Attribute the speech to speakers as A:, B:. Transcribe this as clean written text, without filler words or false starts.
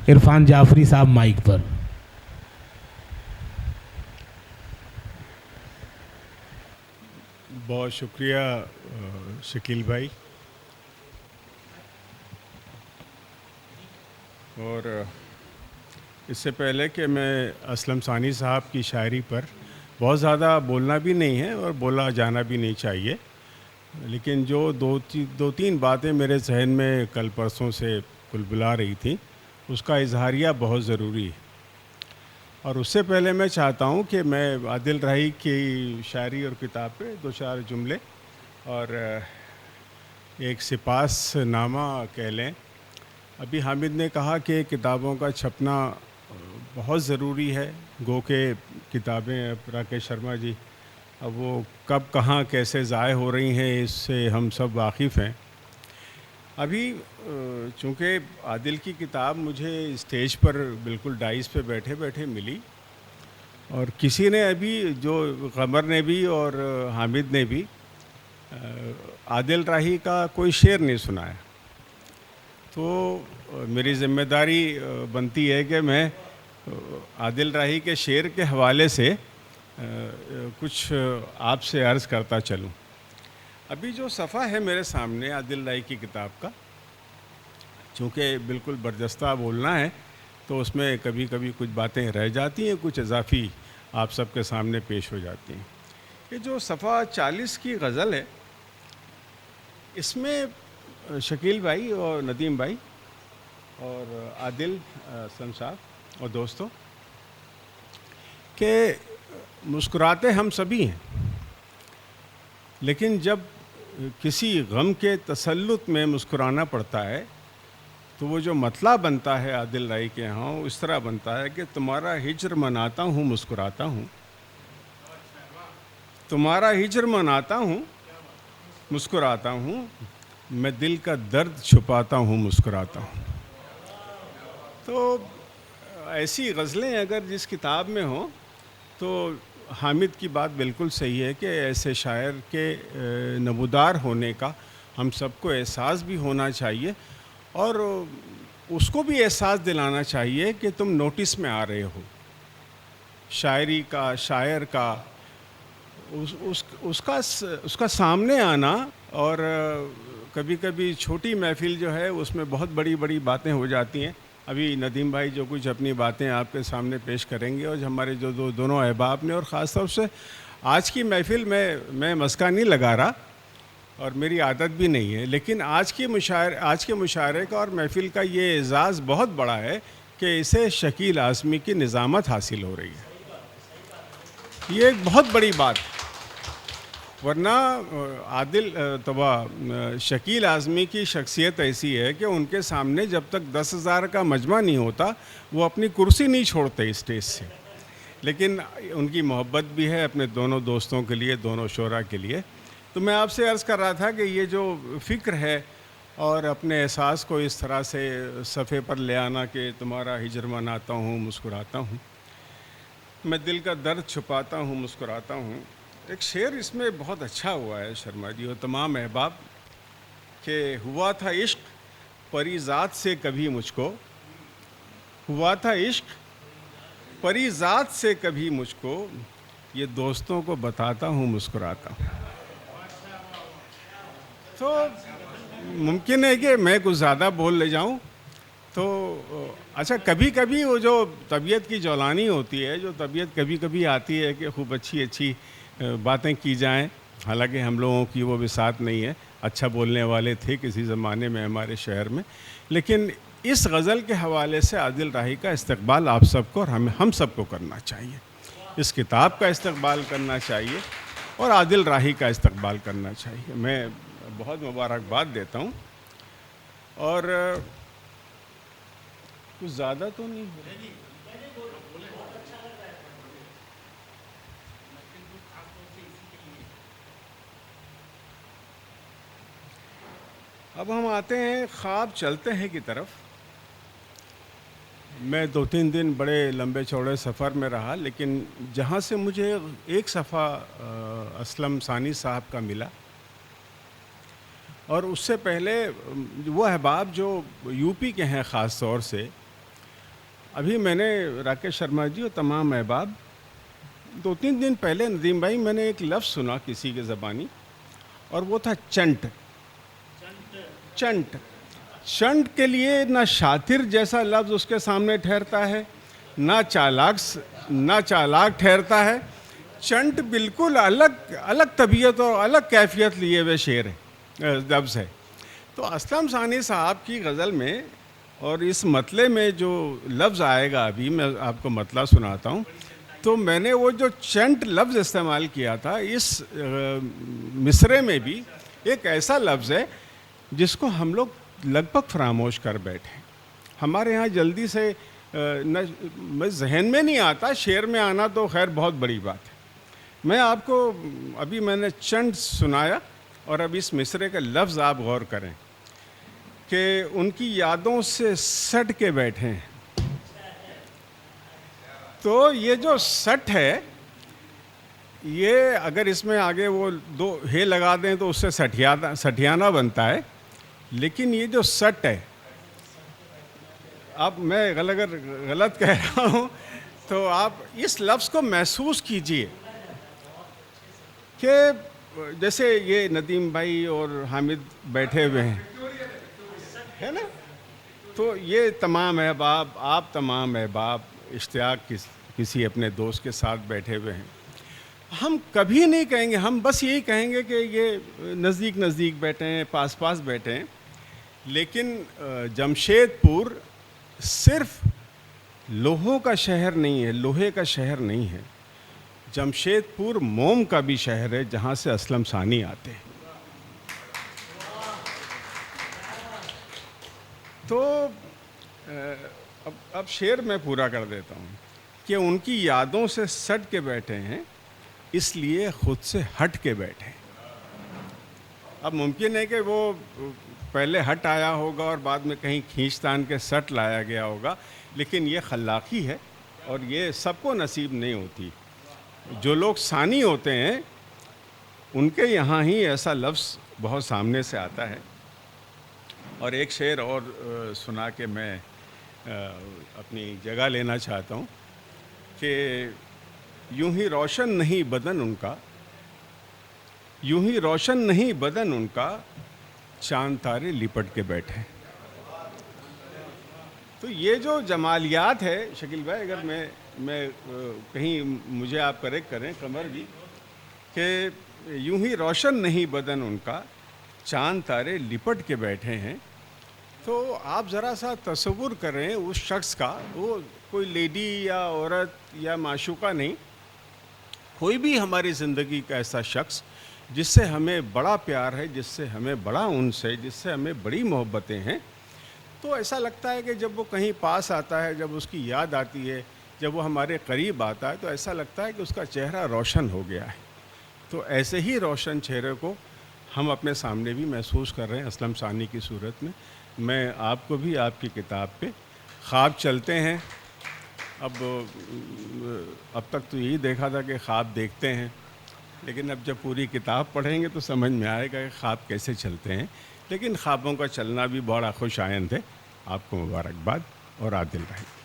A: عرفان جعفری صاحب مائک پر.
B: بہت شکریہ شکیل بھائی. اور اس سے پہلے کہ میں اسلم ثانی صاحب کی شاعری پر بہت زیادہ بولنا بھی نہیں ہے اور بولا جانا بھی نہیں چاہیے، لیکن جو دو تین باتیں میرے ذہن میں کل پرسوں سے بلبلا رہی تھیں، اس کا اظہاریہ بہت ضروری ہے. اور اس سے پہلے میں چاہتا ہوں کہ میں عادل راہی کی شاعری اور کتاب پہ دو چار جملے اور ایک سپاس نامہ کہہ لیں. ابھی حامد نے کہا کہ کتابوں کا چھپنا بہت ضروری ہے، گو کہ کتابیں راکیش شرما جی اب وہ کب کہاں کیسے ضائع ہو رہی ہیں اس سے ہم سب واقف ہیں. ابھی چونکہ عادل کی کتاب مجھے اسٹیج پر بالکل ڈائز پہ بیٹھے بیٹھے ملی، اور کسی نے ابھی جو قمر نے بھی اور حامد نے بھی عادل راہی کا کوئی شعر نہیں سنایا، تو میری ذمہ داری بنتی ہے کہ میں عادل راہی کے شعر کے حوالے سے کچھ آپ سے عرض کرتا چلوں. ابھی جو صفحہ ہے میرے سامنے عادل راہی کی کتاب کا، چونکہ بالکل برجستہ بولنا ہے تو اس میں کبھی کبھی کچھ باتیں رہ جاتی ہیں، کچھ اضافی آپ سب کے سامنے پیش ہو جاتی ہیں. یہ جو صفحہ 40 کی غزل ہے، اس میں شکیل بھائی اور ندیم بھائی اور عادل اسلم صاحب اور دوستوں کہ مسکراتے ہم سبھی ہیں، لیکن جب کسی غم کے تسلط میں مسکرانا پڑتا ہے تو وہ جو مطلب بنتا ہے عادل راہی کے ہاں اس طرح بنتا ہے کہ تمہارا ہجر مناتا ہوں مسکراتا ہوں، تمہارا ہجر مناتا ہوں مسکراتا ہوں، میں دل کا درد چھپاتا ہوں مسکراتا ہوں. تو ایسی غزلیں اگر جس کتاب میں ہوں تو حامد کی بات بالکل صحیح ہے کہ ایسے شاعر کے نمودار ہونے کا ہم سب کو احساس بھی ہونا چاہیے، اور اس کو بھی احساس دلانا چاہیے کہ تم نوٹس میں آ رہے ہو. شاعری کا، شاعر کا، اس کا سامنے آنا، اور کبھی کبھی چھوٹی محفل جو ہے اس میں بہت بڑی بڑی باتیں ہو جاتی ہیں. ابھی ندیم بھائی جو کچھ اپنی باتیں آپ کے سامنے پیش کریں گے، اور ہمارے جو دونوں احباب نے، اور خاص طور سے آج کی محفل میں مسکا نہیں لگا رہا اور میری عادت بھی نہیں ہے، لیکن آج کے مشاعرے کا اور محفل کا یہ اعزاز بہت بڑا ہے کہ اسے شکیل اعظمی کی نظامت حاصل ہو رہی ہے. یہ ایک بہت بڑی بات ہے، ورنہ شکیل اعظمی کی شخصیت ایسی ہے کہ ان کے سامنے جب تک 10,000 کا مجمع نہیں ہوتا وہ اپنی کرسی نہیں چھوڑتے اسٹیج سے. لیکن ان کی محبت بھی ہے اپنے دونوں دوستوں کے لیے، دونوں شعراء کے لیے. تو میں آپ سے عرض کر رہا تھا کہ یہ جو فکر ہے اور اپنے احساس کو اس طرح سے صفحے پر لے آنا کہ تمہارا ہجر مناتا ہوں مسکراتا ہوں، میں دل کا درد چھپاتا ہوں مسکراتا ہوں. ایک شعر اس میں بہت اچھا ہوا ہے شرما جی اور تمام احباب کہ ہوا تھا عشق پری ذات سے کبھی مجھ کو، ہوا تھا عشق پری ذات سے کبھی مجھ کو، یہ دوستوں کو بتاتا ہوں مسکراتا ہوں. تو ممکن ہے کہ میں کچھ زیادہ بول لے جاؤں، تو اچھا کبھی کبھی وہ جو طبیعت کی جولانی ہوتی ہے، جو طبیعت کبھی کبھی آتی ہے کہ خوب اچھی باتیں کی جائیں، حالانکہ ہم لوگوں کی وہ بساط نہیں ہے، اچھا بولنے والے تھے کسی زمانے میں ہمارے شہر میں، لیکن اس غزل کے حوالے سے عادل راہی کا استقبال آپ سب کو اور ہم سب کو کرنا چاہیے. اس کتاب کا استقبال کرنا چاہیے اور عادل راہی کا استقبال کرنا چاہیے. میں بہت مبارکباد دیتا ہوں، اور کچھ زیادہ تو نہیں ہو رہا. اب ہم آتے ہیں خواب چلتے ہیں کی طرف. میں 2-3 دن بڑے لمبے چوڑے سفر میں رہا، لیکن جہاں سے مجھے ایک صفحہ اسلم ثانی صاحب کا ملا، اور اس سے پہلے وہ احباب جو یو پی کے ہیں خاص طور سے، ابھی میں نے راکیش شرما جی اور تمام احباب 2-3 دن پہلے ندیم بھائی میں نے ایک لفظ سنا کسی کے زبانی اور وہ تھا چنٹ. چنٹ چنٹ کے لیے نہ شاطر جیسا لفظ اس کے سامنے ٹھہرتا ہے نہ چالاک ٹھہرتا ہے. چنٹ بالکل الگ طبیعت اور الگ کیفیت لیے ہوئے شعر ہے لفظ ہے. تو اسلم ثانی صاحب کی غزل میں اور اس مطلع میں جو لفظ آئے گا ابھی میں آپ کو مطلع سناتا ہوں. تو میں نے وہ جو چنٹ لفظ استعمال کیا تھا اس مصرعے میں بھی ایک ایسا لفظ ہے جس کو ہم لوگ لگ بھگ فراموش کر بیٹھے. ہمارے ہاں جلدی سے ذہن میں نہیں آتا، شعر میں آنا تو خیر بہت بڑی بات ہے. میں آپ کو ابھی میں نے چنٹ سنایا اور اب اس مصرعے کا لفظ آپ غور کریں کہ ان کی یادوں سے سٹ کے بیٹھے ہیں. تو یہ جو سٹ ہے یہ اگر اس میں آگے وہ 2 ہے لگا دیں تو اس سے سٹھیانہ بنتا ہے، لیکن یہ جو سٹ ہے، اب میں اگر غلط کہہ رہا ہوں تو آپ اس لفظ کو محسوس کیجئے کہ جیسے یہ ندیم بھائی اور حامد بیٹھے ہوئے ہیں ہے نا، تو یہ تمام احباب، آپ تمام احباب اشتیاق کسی اپنے دوست کے ساتھ بیٹھے ہوئے ہیں. ہم کبھی نہیں کہیں گے، ہم بس یہی کہیں گے کہ یہ نزدیک بیٹھے ہیں، پاس بیٹھے ہیں. لیکن جمشید پور صرف لوہوں کا شہر نہیں ہے، لوہے کا شہر نہیں ہے. جمشید پور موم کا بھی شہر ہے جہاں سے اسلم ثانی آتے ہیں. تو اب شعر میں پورا کر دیتا ہوں کہ ان کی یادوں سے سٹ کے بیٹھے ہیں اس لیے خود سے ہٹ کے بیٹھے. اب ممکن ہے کہ وہ پہلے ہٹ آیا ہوگا اور بعد میں کہیں کھینچ تان کے سٹ لایا گیا ہوگا، لیکن یہ خلاقی ہے اور یہ سب کو نصیب نہیں ہوتی. جو لوگ ثانی ہوتے ہیں ان کے یہاں ہی ایسا لفظ بہت سامنے سے آتا ہے. اور ایک شعر اور سنا کے میں اپنی جگہ لینا چاہتا ہوں کہ یوں ہی روشن نہیں بدن ان کا، یوں ہی روشن نہیں بدن ان کا، چاند تارے لپٹ کے بیٹھے. تو یہ جو جمالیات ہے شکیل بھائی، اگر میں کہیں مجھے آپ کریکٹ کریں قمر جی، کہ یوں ہی روشن نہیں بدن ان کا، چاند تارے لپٹ کے بیٹھے ہیں. تو آپ ذرا سا تصور کریں اس شخص کا، وہ کوئی لیڈی یا عورت یا معشوقہ نہیں، کوئی بھی ہماری زندگی کا ایسا شخص جس سے ہمیں بڑا پیار ہے، جس سے ہمیں بڑا انس ہے، جس سے ہمیں بڑی محبتیں ہیں. تو ایسا لگتا ہے کہ جب وہ کہیں پاس آتا ہے، جب اس کی یاد آتی ہے، جب وہ ہمارے قریب آتا ہے تو ایسا لگتا ہے کہ اس کا چہرہ روشن ہو گیا ہے. تو ایسے ہی روشن چہرے کو ہم اپنے سامنے بھی محسوس کر رہے ہیں اسلم ثانی کی صورت میں. میں آپ کو بھی آپ کی کتاب پہ خواب چلتے ہیں. اب تک تو یہی دیکھا تھا کہ خواب دیکھتے ہیں، لیکن اب جب پوری کتاب پڑھیں گے تو سمجھ میں آئے گا کہ خواب کیسے چلتے ہیں. لیکن خوابوں کا چلنا بھی بڑا خوش آئند ہے. آپ کو مبارکباد اور عادل رہیں.